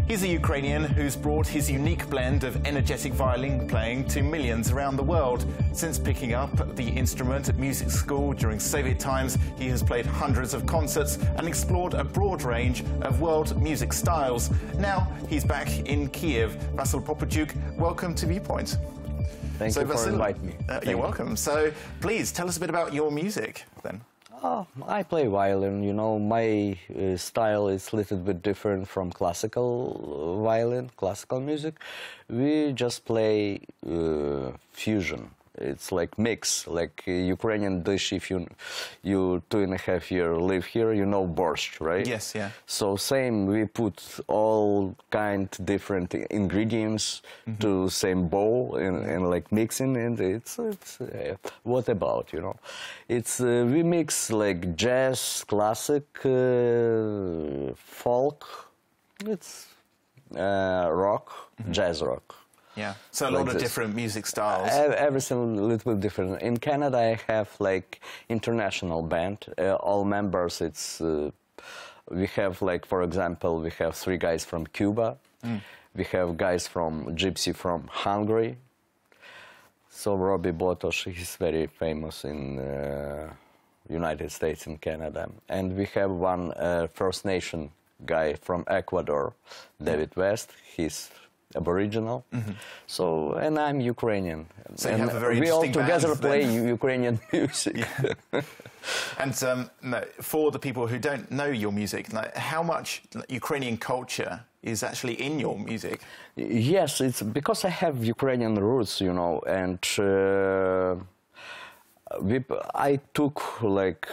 He's a Ukrainian who's brought his unique blend of energetic violin playing to millions around the world. Since picking up the instrument at music school during Soviet times, he has played hundreds of concerts and explored a broad range of world music styles. Now he's back in Kyiv. Popadiuk, welcome to Viewpoint. Thank you for inviting me. You're welcome. So please tell us a bit about your music then. Oh, I play violin. You know, my style is a little bit different from classical violin, classical music. We just play fusion. It's like mix, like a Ukrainian dish. If you 2.5 years live here, you know borscht, right? Yes, yeah. So same, we put all kind different ingredients to same bowl and like mixing, and it's what about, you know? It's we mix like jazz, classic, folk. It's rock, jazz rock. Yeah, so a lot of different music styles. Everything a little bit different. In Canada, I have like international band. All members, it's we have like, for example, we have 3 guys from Cuba. We have guys from Gypsy from Hungary. So Robbie Botosh, he's very famous in United States and Canada. And we have one First Nation guy from Ecuador, David West. He's Aboriginal. So, and I'm Ukrainian. So and you have a very we all interesting together band, play then. Ukrainian music. Yeah. And for the people who don't know your music, like, how much Ukrainian culture is actually in your music? Yes, it's because I have Ukrainian roots, you know, and I took like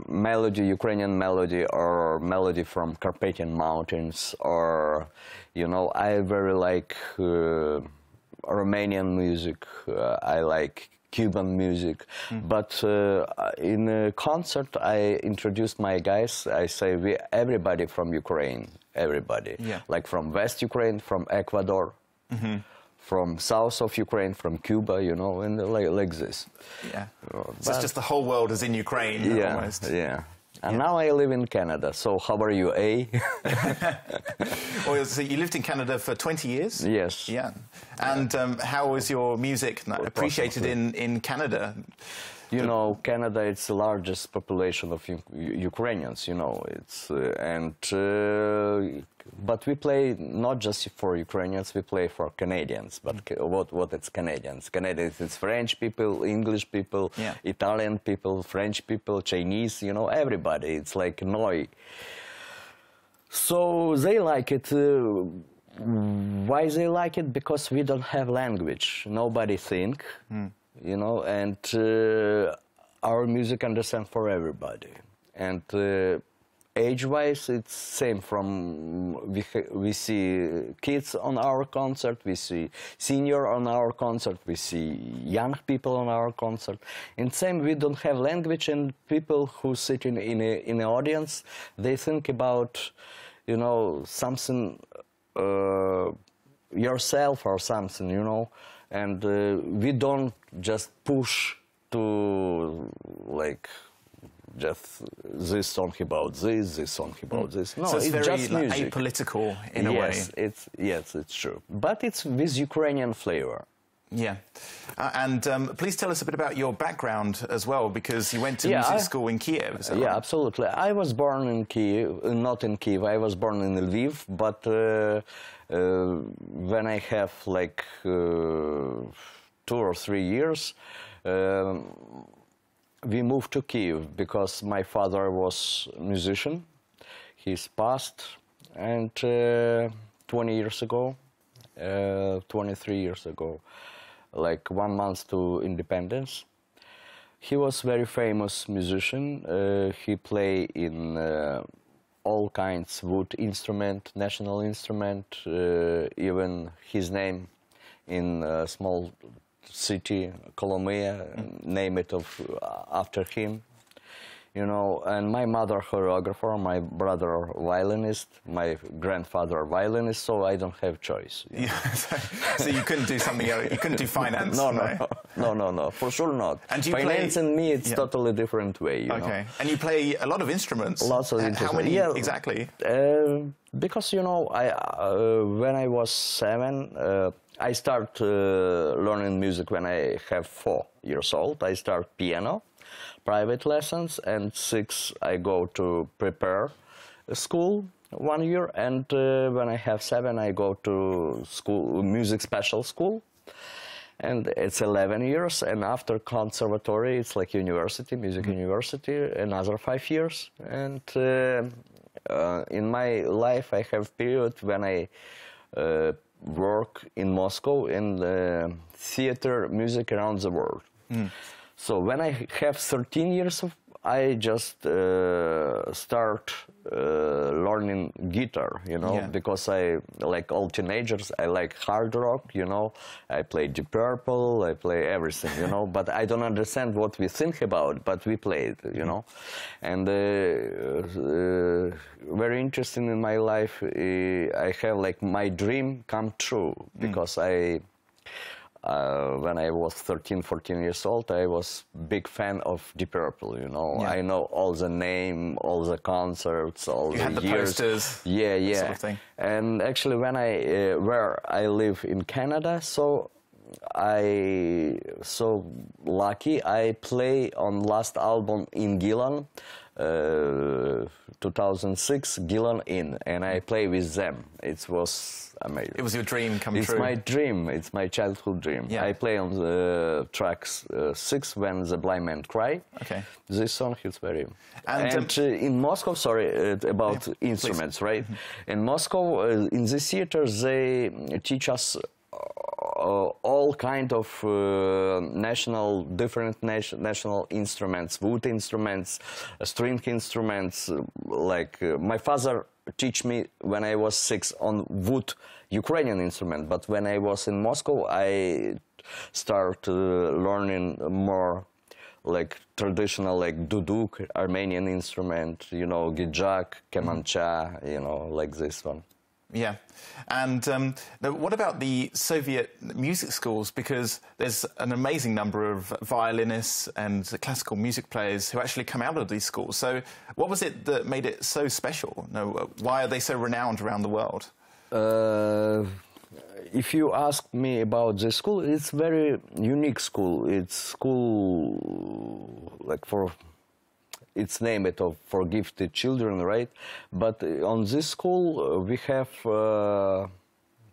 melody, Ukrainian melody, or melody from Carpathian Mountains, or, you know, I very like Romanian music. I like Cuban music. But in a concert, I introduced my guys. I say everybody from Ukraine, everybody, like from West Ukraine, from Ecuador. From south of Ukraine, from Cuba, you know, and like this. Yeah. So it's just the whole world is in Ukraine, almost. Yeah. And now I live in Canada. So how are you, eh? Well, so you lived in Canada for 20 years? Yes. Yeah. And how was your music appreciated in Canada? You know, Canada, it's the largest population of Ukrainians, you know, it's, but we play not just for Ukrainians, we play for Canadians. But what it's Canadians? Canadians, it's French people, English people, Italian people, French people, Chinese, you know, everybody. It's like Noi. So they like it. Why they like it? Because we don't have language. Nobody think. You know, and our music understand for everybody. And age-wise, it's same from, we see kids on our concert, we see senior on our concert, we see young people on our concert. And same, we don't have language, and people who sit in the audience, they think about, you know, something, yourself or something, you know. And we don't just push to, like, just this song about this song about this. No, so it's very just like, music. apolitical in a way. Yes, it's true. But it's with Ukrainian flavor. Yeah. And please tell us a bit about your background as well, because you went to music school in Kyiv. Is that right? Absolutely. I was born in Kyiv, not in Kyiv. I was born in Lviv, but when I have like 2 or 3 years, we moved to Kyiv because my father was a musician. He's passed, and 20 years ago, 23 years ago, like 1 month to independence. He was very famous musician. He played in all kinds wood instrument, national instrument, even his name in a small city, Kolomea, name it after him. you know, and my mother choreographer, my brother violinist, my grandfather violinist, so I don't have choice. Yeah, so you couldn't do something else, you couldn't do finance? No, for sure not. And do you finance and me, it's totally different way, you know. Okay, and you play a lot of instruments? Lots of instruments. How many exactly? Because, you know, when I was 7, I start learning music when I have 4 years old. I start piano, private lessons, and 6 I go to prepare school 1 year, and when I have 7 I go to school, music special school, and it's 11 years, and after conservatory it's like university, music university, another 5 years, and in my life I have period when I work in Moscow in the theater music around the world. So when I have 13 years of, I just start learning guitar, you know, because I, like all teenagers, I like hard rock, you know. I play Deep Purple, I play everything, you know, but I don't understand what we think about, but we play it, you know. And very interesting in my life, I have like my dream come true, because when I was 13, 14 years old, I was big fan of Deep Purple, you know. I know all the name, all the concerts, all the had the years. posters, yeah. sort of thing. And actually, when where I live in Canada, so so lucky I play on last album in Gillan, 2006, Gillan Inn, and I play with them. It was amazing. It was your dream come It's true. my dream. It's my childhood dream. I play on the tracks 6, When the Blind Man Cry. Okay. This song is very... And in Moscow, sorry, about instruments, right? In Moscow, in the theater, they teach us all kind of different national instruments, wood instruments, string instruments. Like my father teach me when I was 6 on wood Ukrainian instrument, but when I was in Moscow, I start learning more like traditional, like duduk, Armenian instrument, you know, gijak, kemancha, you know, like this one. Yeah. And what about the Soviet music schools? Because there's an amazing number of violinists and classical music players who actually come out of these schools. So what was it that made it so special? Why are they so renowned around the world? If you ask me about this school, it's very unique school. It's school like for... It's named for gifted children, right? But on this school, we have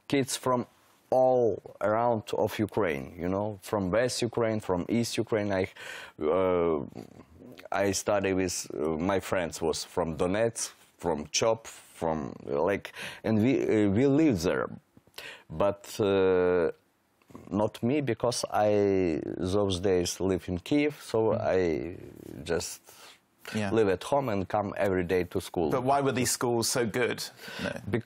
kids from all around of Ukraine, you know, from West Ukraine, from East Ukraine. I study with my friends was from Donetsk, from Chop, from like, and we live there, but not me, because I those days live in Kyiv, so I just live at home and come every day to school. But why were these schools so good? Good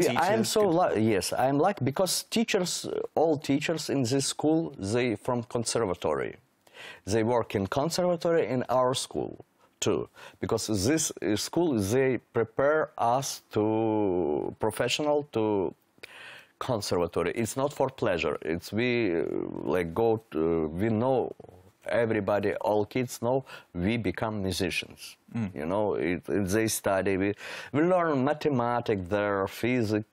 teachers? Yes, I'm lucky because teachers, all teachers in this school, they from conservatory. They work in conservatory in our school too, because this school, they prepare us to professional to conservatory. It's not for pleasure. It's we like go to, we know. Everybody, all kids know we become musicians. You know, they study, we learn mathematics, there, physics,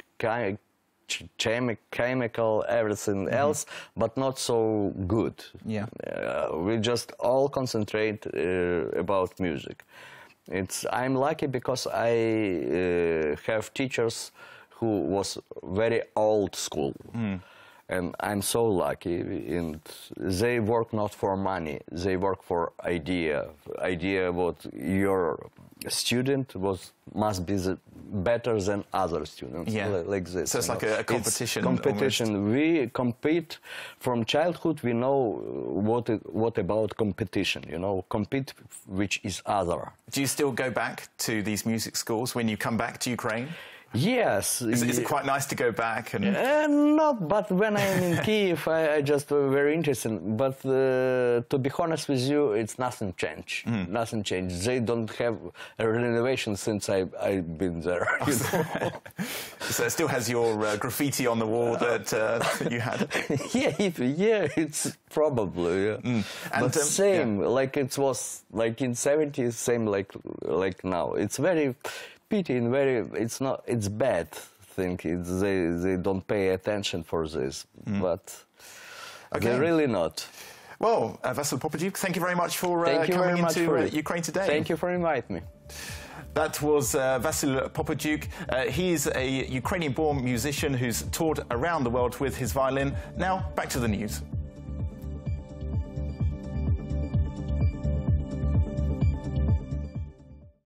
chemical, everything else, but not so good. Yeah, we just all concentrate about music. I'm lucky because I have teachers who was very old school. And I'm so lucky, and they work not for money, they work for idea what your student must be better than other students, like this. So it's like a competition. It's competition. Almost. We compete from childhood. We know what about competition. You know, compete which is other. Do you still go back to these music schools when you come back to Ukraine? Yes. Is it quite nice to go back? And Not, but when I'm in Kyiv, I just very interested. But to be honest with you, it's nothing changed. Nothing changed. They don't have a renovation since I've been there. You know? So it still has your graffiti on the wall that you had? Yeah, it's probably. Yeah. And, but same, like it was like in 70s, same like now. It's very pity and it's bad thing. They don't pay attention for this, but they're really not. Well, Vasyl Popadiuk, thank you very much for coming into Ukraine today. Thank you for inviting me. That was Vasyl Popadiuk. He's a Ukrainian-born musician who's toured around the world with his violin. Now, back to the news.